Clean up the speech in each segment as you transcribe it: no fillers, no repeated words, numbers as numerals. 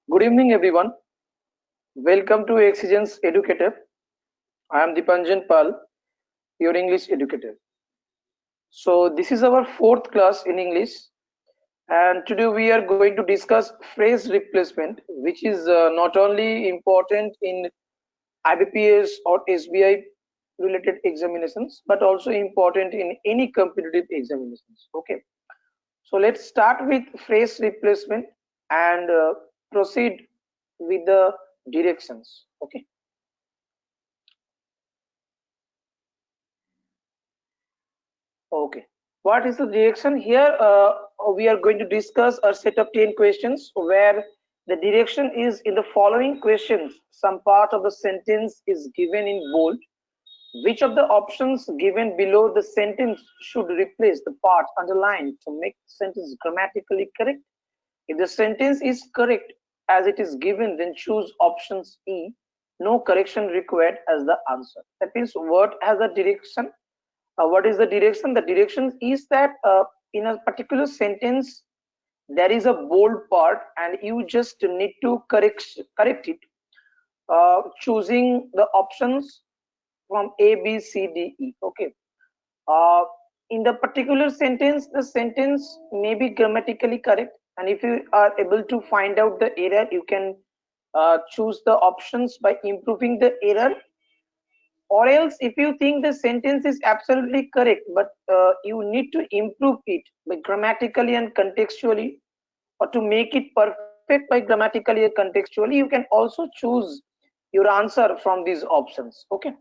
Good evening, everyone. Welcome to Exigence Educator. I am Dipanjan Pal, your English educator. So, this is our fourth class in English, and today we are going to discuss phrase replacement, which is not only important in IBPS or SBI related examinations, but also important in any competitive examinations. Okay, so let's start with phrase replacement and proceed with the directions. Okay. Okay. What is the direction here? We are going to discuss a set of 10 questions where the direction is in the following questions. Some part of the sentence is given in bold. Which of the options given below the sentence should replace the part underlined to make the sentence grammatically correct? If the sentence is correct as it is given, then choose options E. No correction required as the answer. That means what has a direction? What is the direction? The direction is that in a particular sentence there is a bold part and you just need to correct it, choosing the options from A, B, C, D, E. Okay. uh, in the particular sentence, the sentence may be grammatically correct, and if you are able to find out the error, you can choose the options by improving the error. Or else, if you think the sentence is absolutely correct but you need to improve it by grammatically and contextually, or to make it perfect by grammatically and contextually, you can also choose your answer from these options. Okay,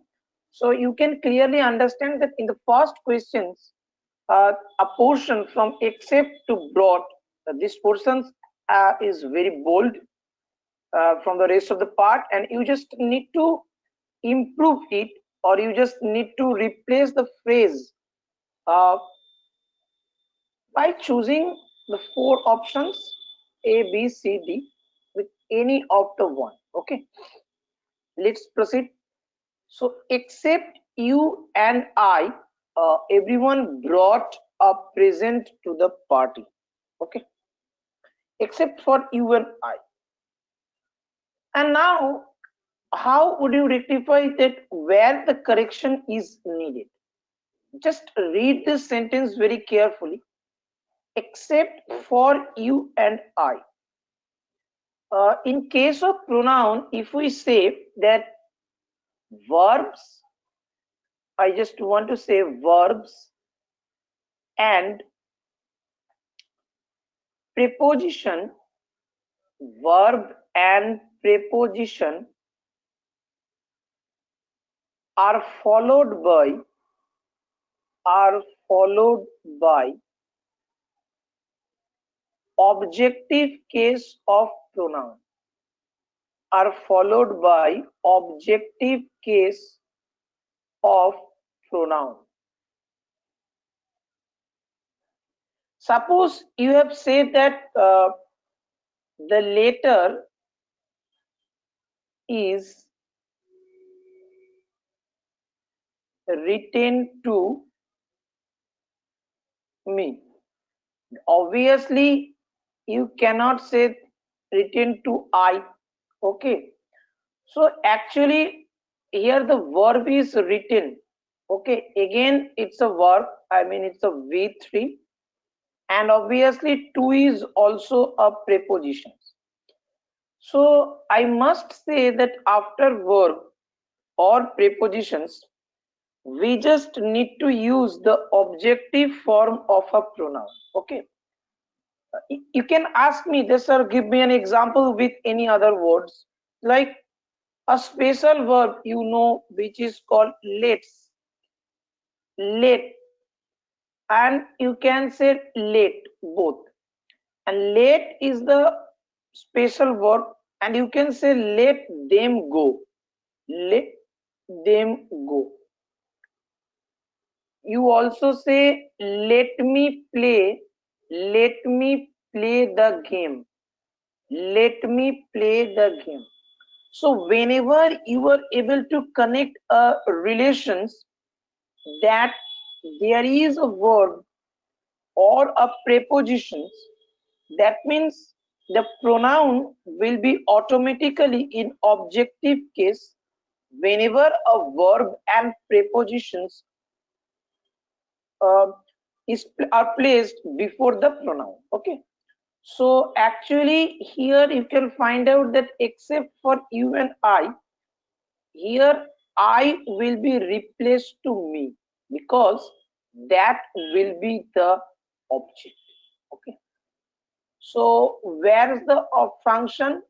so you can clearly understand that in the first questions, a portion from except to brought, this portion is very bold from the rest of the part, and you just need to improve it, or you just need to replace the phrase uh, by choosing the four options A, B, C, D with any of the one. Okay, let's proceed. So, except you and I, everyone brought a present to the party. Okay, except for you and I. And now, how would you rectify that where the correction is needed? Just read this sentence very carefully. Except for you and I. In case of pronoun, if we say that verbs, I just want to say verbs and preposition, verb and preposition are followed by are followed by objective case of pronoun, are followed by objective case of pronoun. Suppose you have said that the letter is written to me. Obviously, you cannot say written to I. Okay. So actually, here the verb is written. Okay. Again, it's a verb. I mean, it's a V3. And obviously, to is also a preposition. So I must say that after verb or prepositions, we just need to use the objective form of a pronoun. Okay, you can ask me this, or give me an example with any other words, like a special verb, which is called let, and you can say let both. And let is the special verb, and you can say let them go. Let them go. You also say let me play. Let me play the game. Let me play the game. So whenever you are able to connect relations that there is a verb or a preposition, that means the pronoun will be automatically in objective case whenever a verb and prepositions uh, are placed before the pronoun. Okay, so actually here you can find out that except for you and I, here I will be replaced to me because that will be the object. Okay, so where is the function?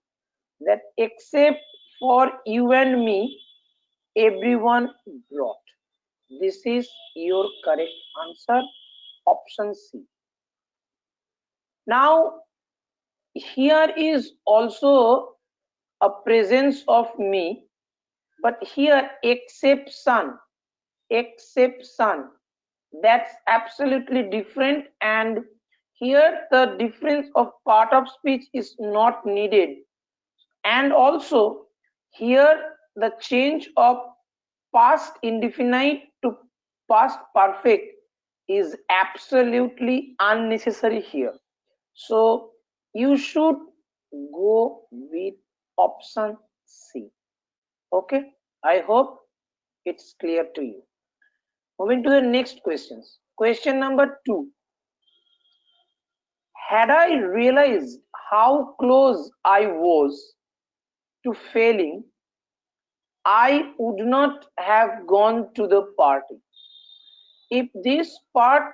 That except for you and me, everyone brought. This is your correct answer, option C. Now here is also a presence of me, but here exception, that's absolutely different, and here the difference of part of speech is not needed. And also here the change of past indefinite to past perfect is absolutely unnecessary here. So you should go with option C. Okay, I hope it's clear to you. Moving to the next questions. Question number 2. Had I realized how close I was to failing, I would not have gone to the party. If this part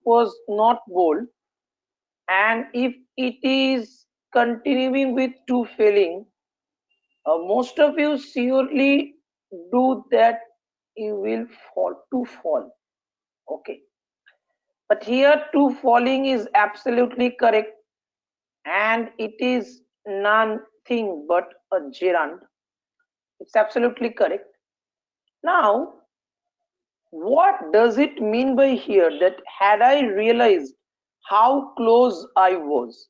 was not bold, and if it is continuing with to failing, most of you surely do that, you will fall. Okay, but here to falling is absolutely correct, and it is nothing but a gerund. It's absolutely correct. Now what does it mean by here that had I realized how close I was?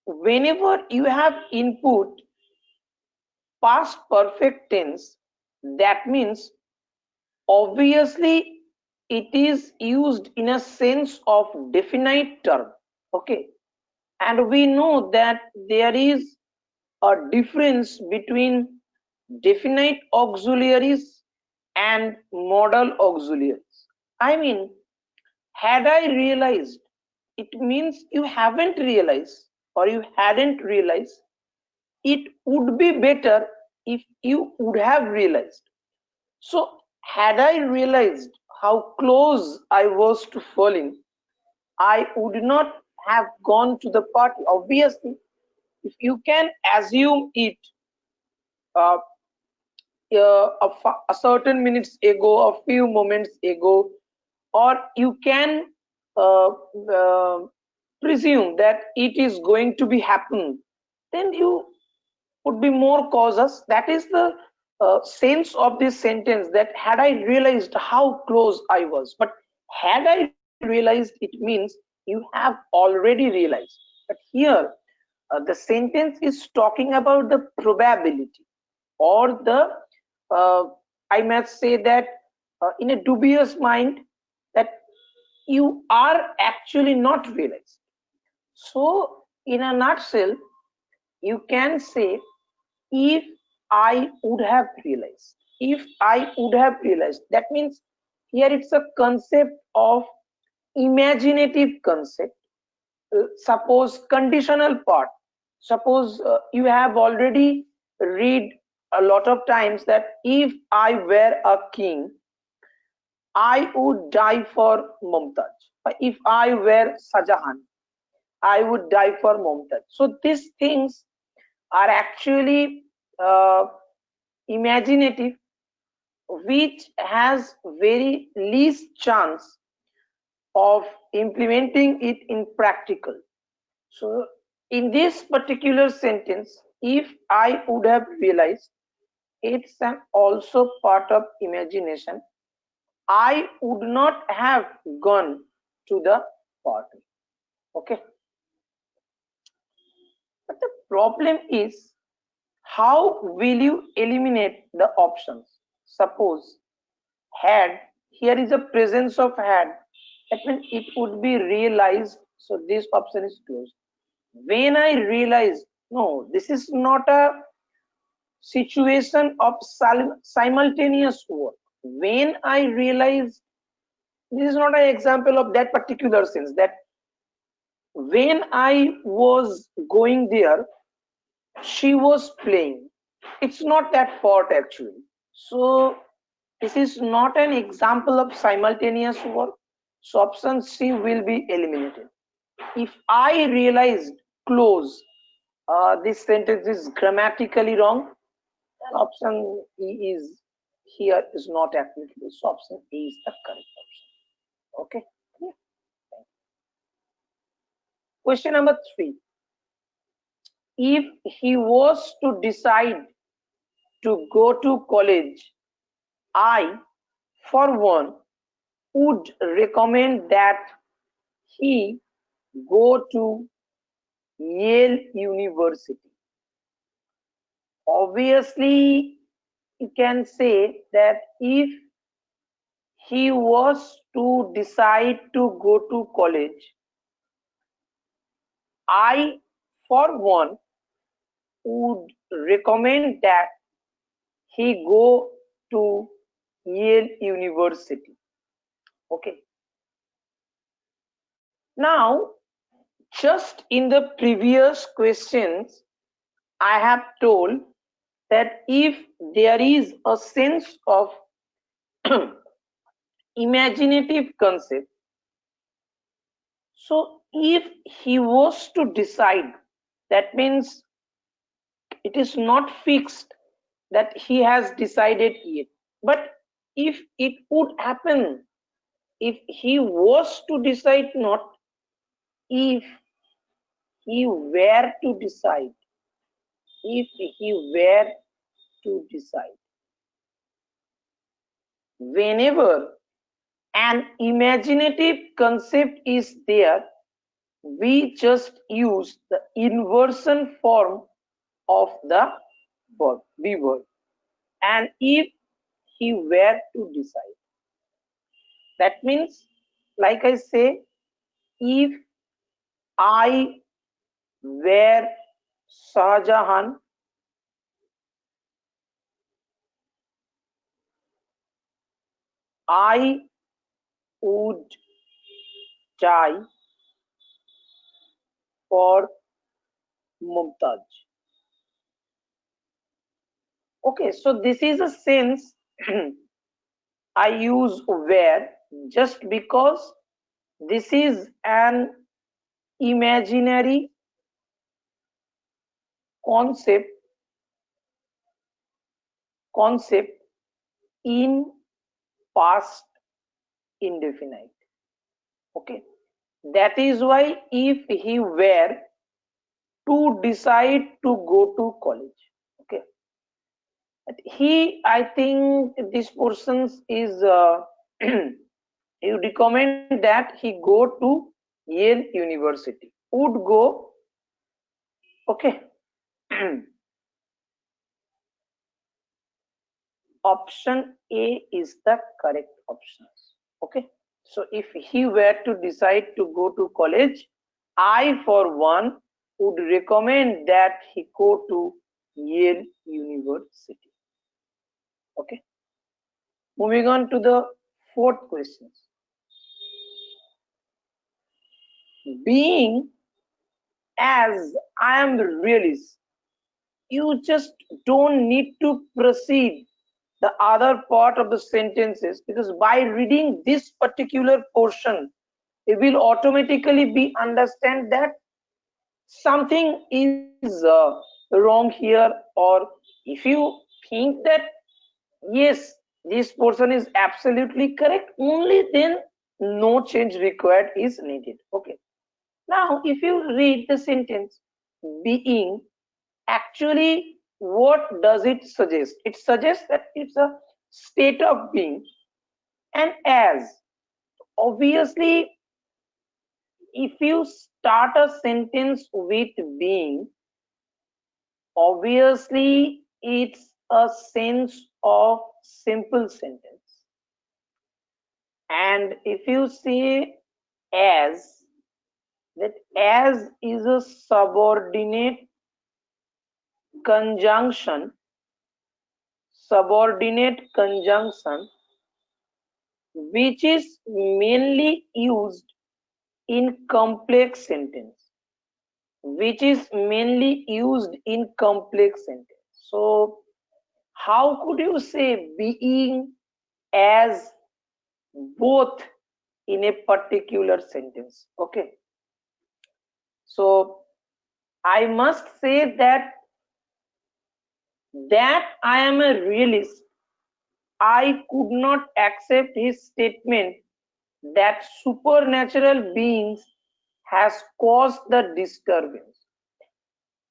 Whenever you have input past perfect tense, that means obviously it is used in a sense of definite term. Okay, and we know that there is a difference between definite auxiliaries and modal auxiliaries. I mean, had I realized, it means you haven't realized or you hadn't realized. It would be better if you would have realized. So had I realized how close I was to falling, I would not have gone to the party. Obviously, if you can assume it uh, a certain minutes ago, a few moments ago, or you can uh, uh, presume that it is going to be happen, then you would be more cautious. That is the sense of this sentence, that had I realized how close I was. But had I realized, it means you have already realized. But here the sentence is talking about the probability, or the uh, I must say that in a dubious mind, that you are actually not realized. So in a nutshell, you can say, if I would have realized, if I would have realized, that means here it's a concept of imaginative concept. Suppose conditional part, suppose you have already read a lot of times that if I were a king, I would die for Mumtaz. If I were Sajahan, I would die for Mumtaz. So these things are actually imaginative, which has very least chance of implementing it in practical. So in this particular sentence, if I would have realized, it's an also part of imagination, I would not have gone to the party. Okay, but the problem is, how will you eliminate the options? Suppose had, here is a presence of had, that means it would be realized So this option is closed. When I realized, no, this is not a situation of simultaneous work. When I realized, this is not an example of that particular sense, that when I was going there, she was playing. It's not that part actually. So this is not an example of simultaneous work. So option C will be eliminated. If I realized, close, this sentence is grammatically wrong, then option E is here is not applicable. So option A is the correct option. Okay. Yeah. Question number 3. If he was to decide to go to college, I, for one, would recommend that he go to Yale University. Obviously, you can say that if he was to decide to go to college, I, for one, would recommend that he go to Yale University. Okay. Now, just in the previous questions, I have told that if there is a sense of imaginative concept, so if he was to decide, that means it is not fixed that he has decided yet. But if it would happen, if he was to decide, not if he were to decide, if he were to decide, whenever an imaginative concept is there, we just use the inversion form of the verb, be verb. And if he were to decide, that means, like I say, if I were Shahjahan, I would die for Mumtaz. Okay, so this is a sense I use where, just because this is an imaginary concept in past indefinite. Okay, that is why if he were to decide to go to college, okay, he, I think this person is you recommend that he go to Yale University, would go. Okay. Option A is the correct option. Okay, so if he were to decide to go to college, I for one would recommend that he go to Yale University. Okay, moving on to the fourth question. Being as I am realist, you just don't need to proceed the other part of the sentences, because by reading this particular portion, it will automatically be understand that something is wrong here. Or if you think that yes, this portion is absolutely correct, only then no change required is needed. Okay, now if you read the sentence, being, actually what does it suggest? It suggests that it's a state of being. And as, obviously, if you start a sentence with being, obviously it's a sense of simple sentence. And if you say as, that as is a subordinate conjunction, which is mainly used in complex sentence, So how could you say being as both in a particular sentence? Okay, so I must say that I am a realist. I could not accept his statement that supernatural beings has caused the disturbance.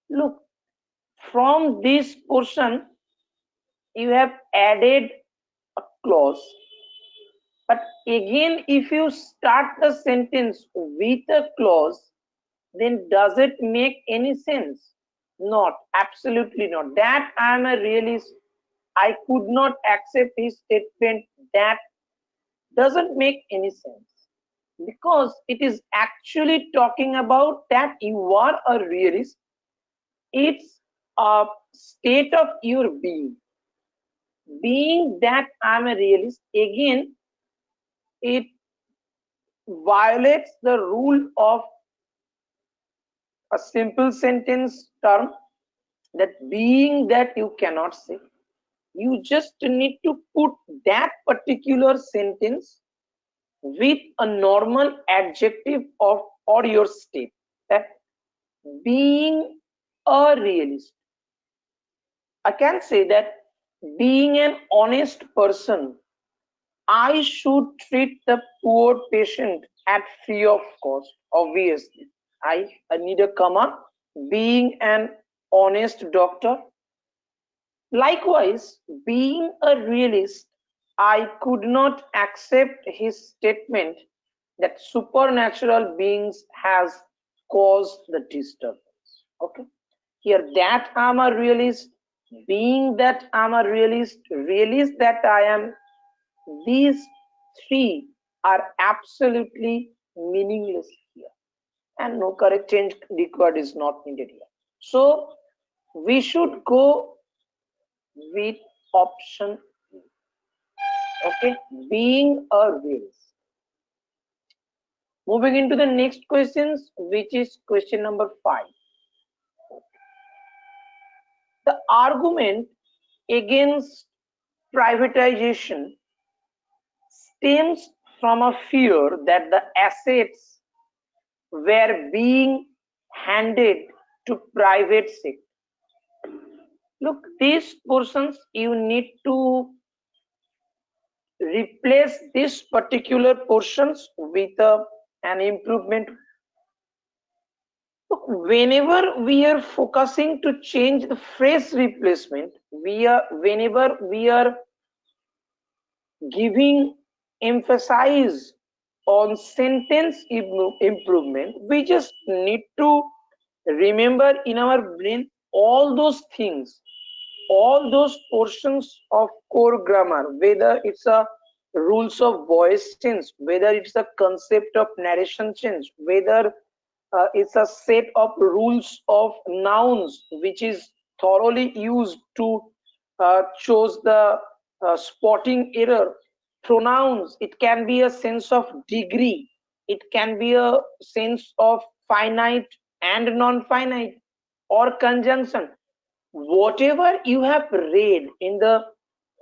Look, from this portion you have added a clause, but again if you start the sentence with a clause, then does it make any sense? Not, absolutely not. That I am a realist. I could not accept his statement. That doesn't make any sense, because it is actually talking about that you are a realist. It's a state of your being that I'm a realist. Again, it violates the rule of a simple sentence term, that being that you cannot say. You just need to put that particular sentence with a normal adjective of or your state, that being a realist. I can say that being an honest person, I should treat the poor patient at free of cost. Obviously, I need a comma. Being an honest doctor. Likewise, being a realist, I could not accept his statement that supernatural beings has caused the disturbance. Okay, here that I'm a realist, being that I'm a realist that I am, these three are absolutely meaningless here, and no correct change required is not needed here. So we should go with option E. Okay, being a realist. Moving into the next questions, which is question number 5. The argument against privatization stems from a fear that the assets were being handed to private sector. Look, these portions you need to replace these particular portions with an improvement. Look, whenever we are focusing to change the phrase replacement, whenever we are giving emphasis on sentence improvement, we just need to remember in our brain all those things, all those portions of core grammar, whether it's a rules of voice change, whether it's a concept of narration change, whether it's a set of rules of nouns which is thoroughly used to choose the spotting error. Pronouns, it can be a sense of degree, it can be a sense of finite and non-finite, or conjunction. Whatever you have read in the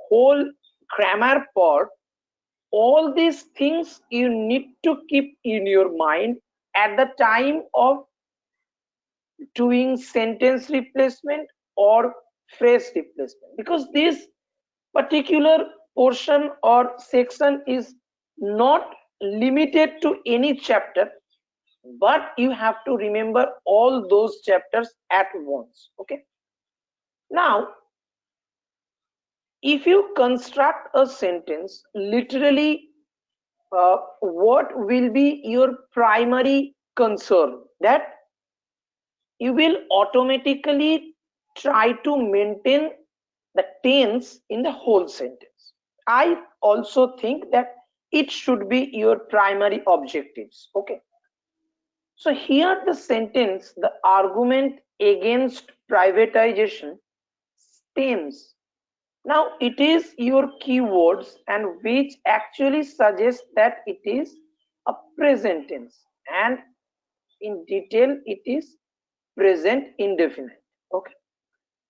whole grammar part, all these things you need to keep in your mind at the time of doing sentence replacement or phrase replacement, because this particular portion or section is not limited to any chapter, but you have to remember all those chapters at once. Okay, now if you construct a sentence literally, what will be your primary concern? That you will automatically try to maintain the tense in the whole sentence. I also think that it should be your primary objectives. Okay, So here the sentence, the argument against privatization stems. Now it is your keywords and which actually suggests that it is a present tense, and in detail it is present indefinite. Okay.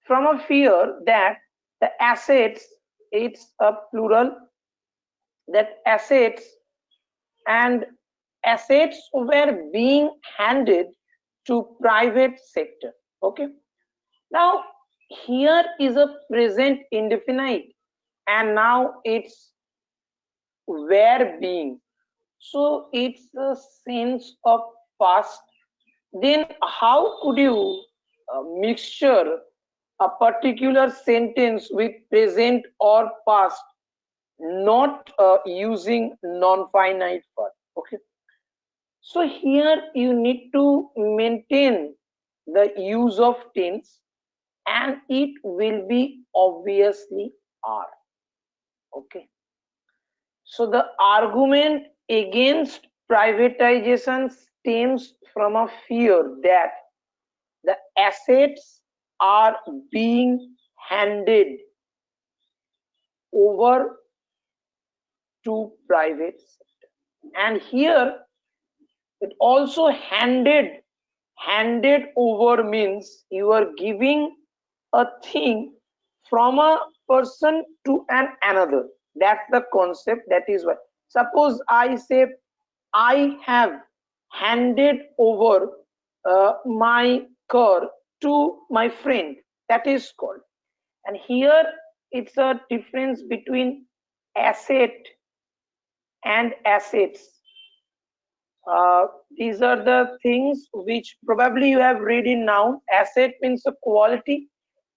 From a fear that the assets, it's a plural, that assets and assets were being handed to private sector. Okay. Now here is a present indefinite, and now it's were being, so it's a sense of past. Then how could you mixture a particular sentence with present or past, not using non-finite verb? Okay, so here you need to maintain the use of tense, and it will be obviously are. Okay, so the argument against privatization stems from a fear that the assets are being handed over to private sector. And here it also handed over means you are giving a thing from a person to an another. That's the concept. That is what, suppose I say I have handed over my car to my friend, that is called. And here it's a difference between asset and assets. These are the things which probably you have read in noun. Asset means a quality,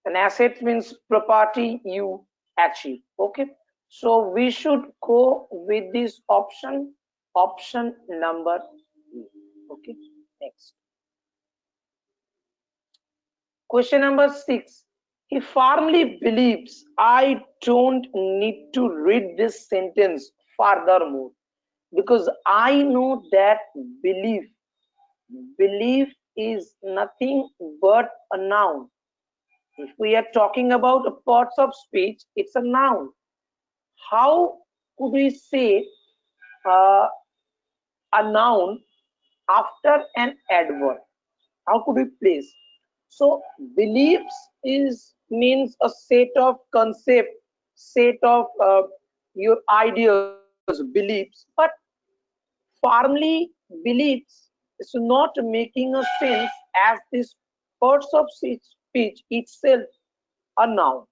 and asset means property you achieve. Okay, so we should go with this option, option number E. Okay, next question number 6. He firmly believes I don't need to read this sentence furthermore because I know that belief belief is nothing but a noun. If we are talking about parts of speech, it's a noun. How could we say uh, a noun after an adverb? How could we place? So beliefs is means a set of concept, set of your ideas, beliefs, but firmly believes is not making a sense as this parts of speech itself a noun.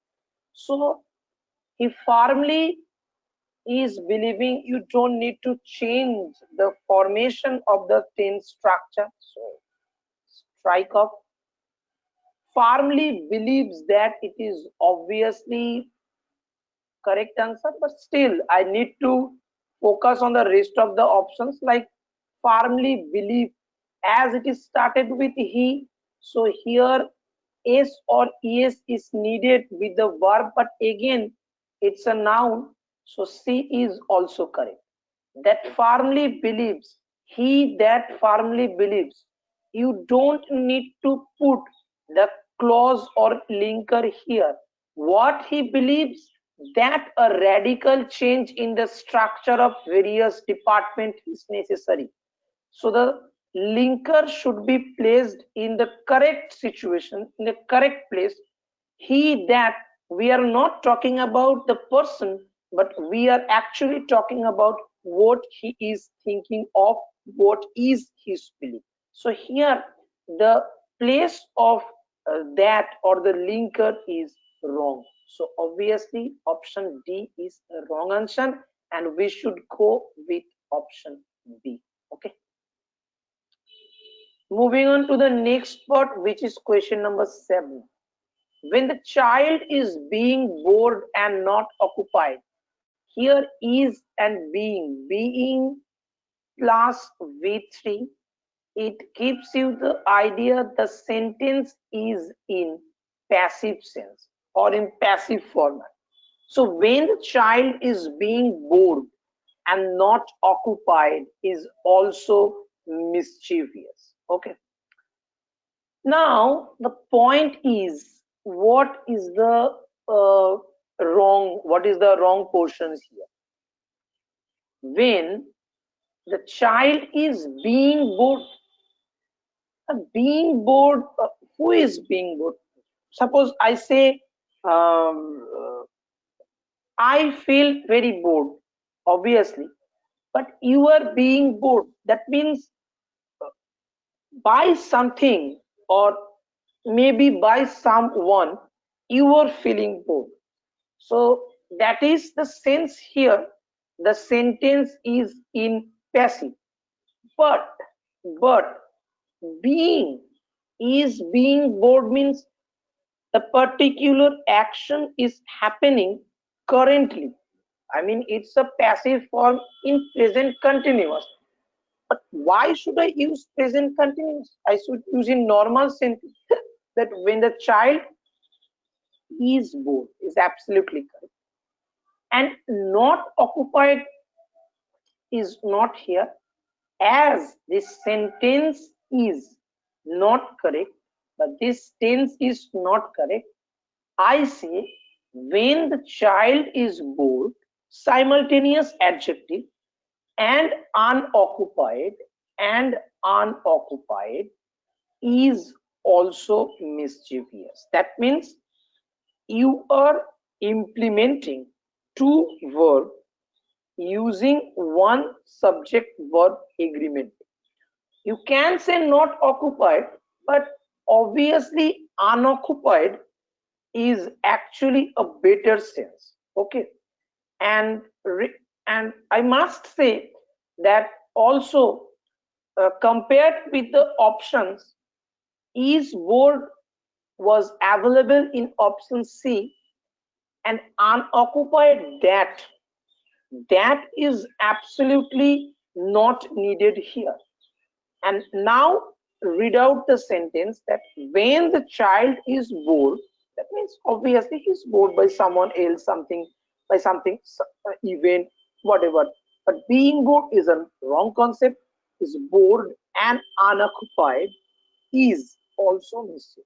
So he firmly is believing you don't need to change the formation of the tense structure. So strike off. Firmly believes that it is obviously correct answer, but still I need to focus on the rest of the options, like firmly believe, as it is started with he, so here s or es is needed with the verb, but again it's a noun, so c is also correct. That firmly believes, he that firmly believes, you don't need to put the clause or linker here. What he believes, that a radical change in the structure of various department is necessary, so the linker should be placed in the correct situation, in the correct place. He that, we are not talking about the person, but we are actually talking about what he is thinking of, what is his belief. So here the place of that or the linker is wrong. So obviously option D is a wrong answer, and we should go with option B. Okay, moving on to the next part, which is question number 7. When the child is being bored and not occupied, here is and being plus v3, it gives you the idea the sentence is in passive sense or in passive format. So when the child is being bored and not occupied is also mischievous. Okay. Now the point is, what is the what is the wrong portions here? When the child is being bored, who is being bored? Suppose I say, I feel very bored, obviously, but you are being bored. That means by something, or maybe by someone, you are feeling bored. So that is the sense here. The sentence is in passive. But but being is being bored means the particular action is happening currently. I mean, it's a passive form in present continuous. But why should I use present continuous? I should use in normal sentence that when the child is bored is absolutely correct. And not occupied is not here, as this sentence is not correct, but this tense is not correct. I say when the child is bored, simultaneous adjective and unoccupied and unoccupied is also mischievous. That means you are implementing two verbs using one subject verb agreement. You can say not occupied, but obviously unoccupied is actually a better sense. Okay. And and I must say that also, compared with the options, is board was available in option C, and unoccupied that is absolutely not needed here. And now read out the sentence that when the child is bored, that means obviously he's bored by someone else, something, by something, event, whatever. But being bored is a wrong concept. Is bored and unoccupied is also mischievous.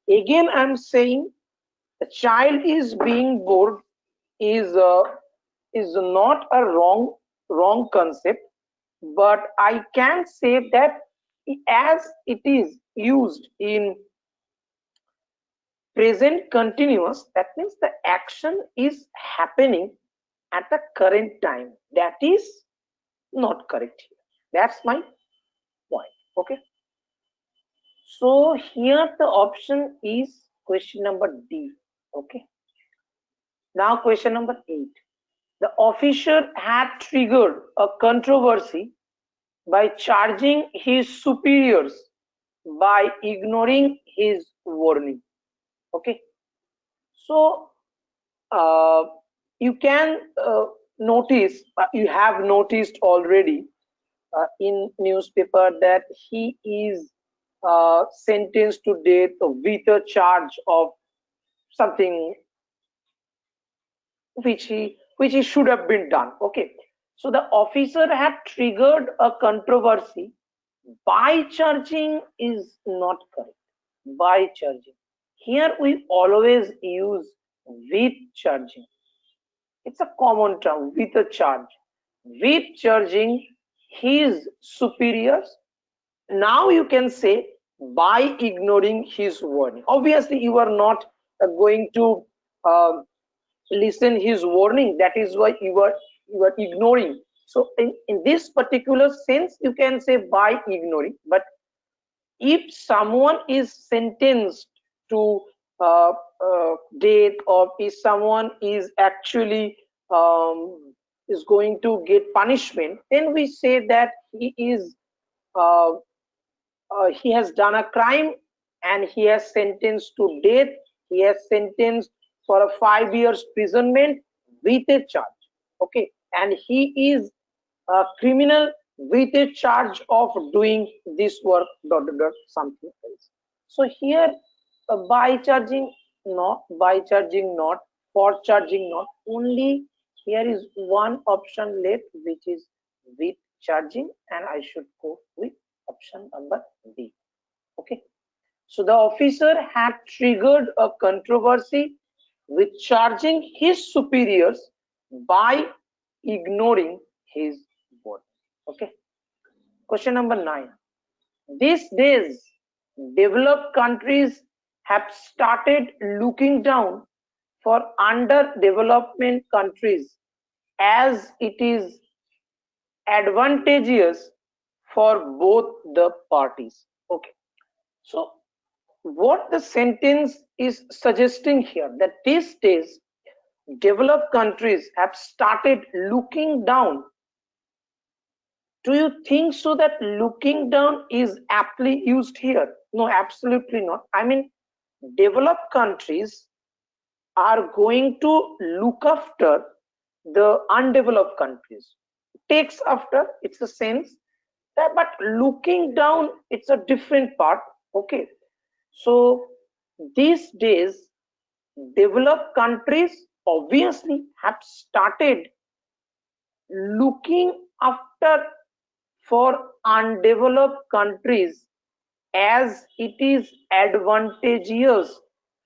Again, I'm saying the child is being bored is not a wrong concept, but I can say that as it is used in present continuous, that means the action is happening at the current time. That is not correct here. That's my point. Okay. So here the option is question number D. Okay. Now question number 8. The officer had triggered a controversy by charging his superiors by ignoring his warning. Okay. So uh, you can notice, you have noticed already in newspaper that he is sentenced to death with a charge of something which he should have been done. Okay. So the officer had triggered a controversy by charging is not correct. By charging, here we always use with charging. It's a common term, with a charge, with charging his superiors. Now you can say by ignoring his warning. Obviously you are not going to listen his warning. That is why you are ignoring. So in this particular sense you can say by ignoring. But if someone is sentenced to death, or if someone is actually is going to get punishment, then we say that uh, he has done a crime and he has sentenced to death. He has sentenced for a 5 years imprisonment with a charge. Okay. And he is a criminal with a charge of doing this work, dot dot dot, something else. So here by charging not, by charging not, for charging not, only here is one option left, which is with charging, and I should go with Option number D. Okay. So the officer had triggered a controversy with charging his superiors by ignoring his word. Okay. Question number 9. These days, developed countries have started looking down for underdevelopment countries as it is advantageous for both the parties. Okay. So what the sentence is suggesting here, that these days developed countries have started looking down. Do you think so that looking down is aptly used here? No, absolutely not. I mean, developed countries are going to look after the undeveloped countries. Takes after, it's a sense that, but looking down, it's a different part. Okay. So these days, developed countries obviously have started looking after for undeveloped countries as it is advantageous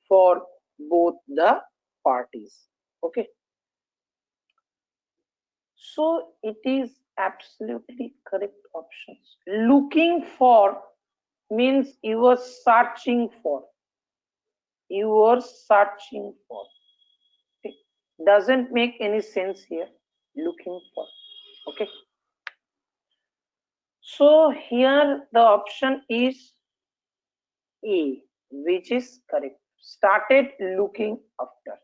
for both the parties. Okay, so it is absolutely correct options. Looking for means you were searching for, you were searching for. Okay. Doesn't make any sense here, looking for. Okay, so here the option is A, which is correct. Started looking after.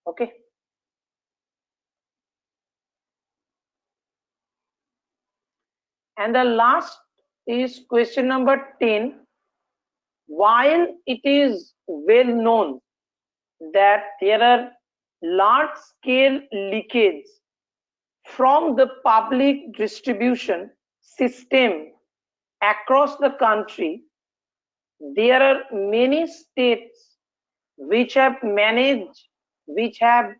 Okay. And the last is question number 10. While it is well known that there are large scale leakage from the public distribution system across the country, there are many states which have managed, which have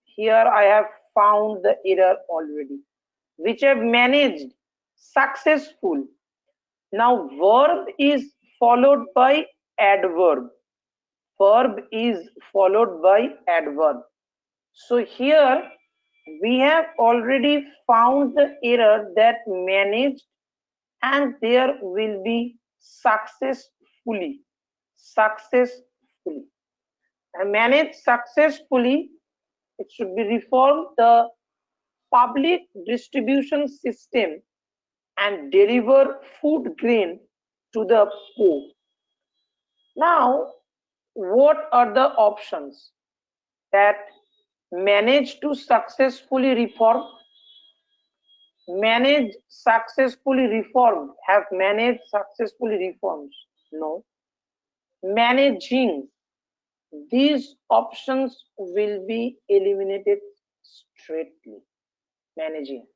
here I have found the error already, which have managed successful. Now verb is followed by adverb. Verb is followed by adverb. So here we have already found the error that managed, and there will be successfully. Successfully. And managed successfully, it should be reformed the public distribution system and deliver food grain to the poor. Now, what are the options that manage to successfully reform? Manage successfully reformed. Have managed successfully reforms? No. Managing. These options will be eliminated straightly. Managing.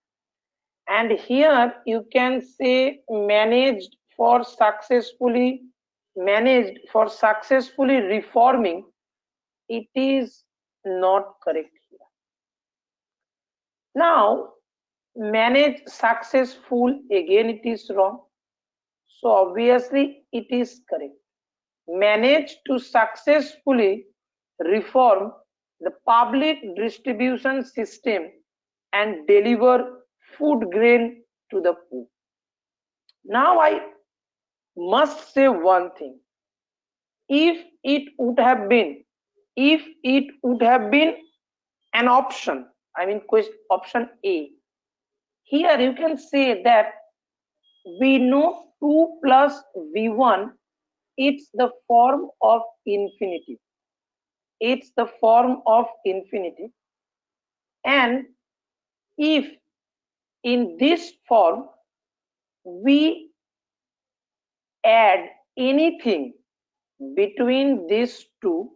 And here you can say managed for successfully reforming. It is not correct here. Now manage successful, again it is wrong, so obviously it is correct. Manage to successfully reform the public distribution system and deliver food grain to the poor. Now I must say one thing. If it would have been an option, I mean option A, here you can say that we know 2 plus v1, it's the form of infinitive. It's the form of infinitive. And if in this form we add anything between these two,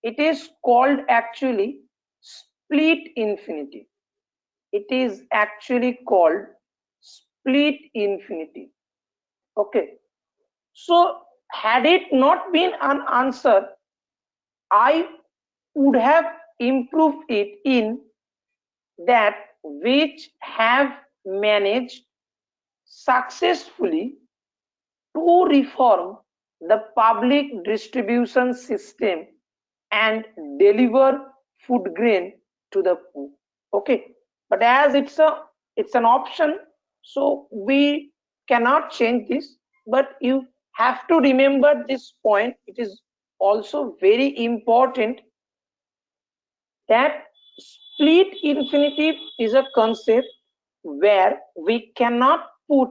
it is called actually split infinitive. It is actually called split infinitive. Okay. So had it not been an answer, I would have improved it in that which have managed successfully to reform the public distribution system and deliver food grain to the poor. Okay, but as it's an option, so we cannot change this, but you have to remember this point. It is also very important that split infinitive is a concept where we cannot put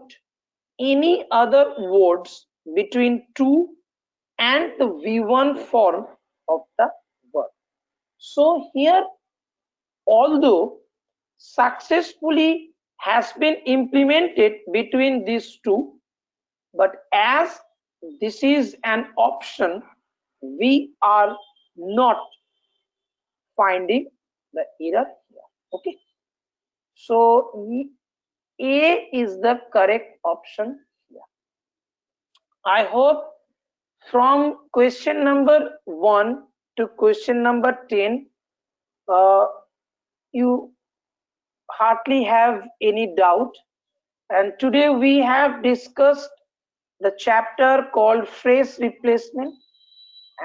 any other words between to and the V1 form of the verb. So here, although successfully has been implemented between these two, but as this is an option, we are not finding the error here. Okay, so A is the correct option here. I hope from question number 1 to question number 10, you hardly have any doubt. And today we have discussed the chapter called phrase replacement.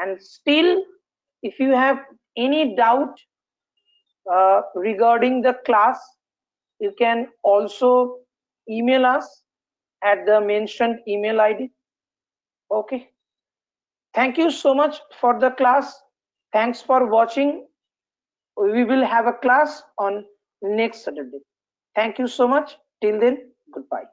And still, if you have any doubt regarding the class, you can also email us at the mentioned email ID. Okay. Thank you so much for the class. Thanks for watching. We will have a class on next Saturday. Thank you so much. Till then, goodbye.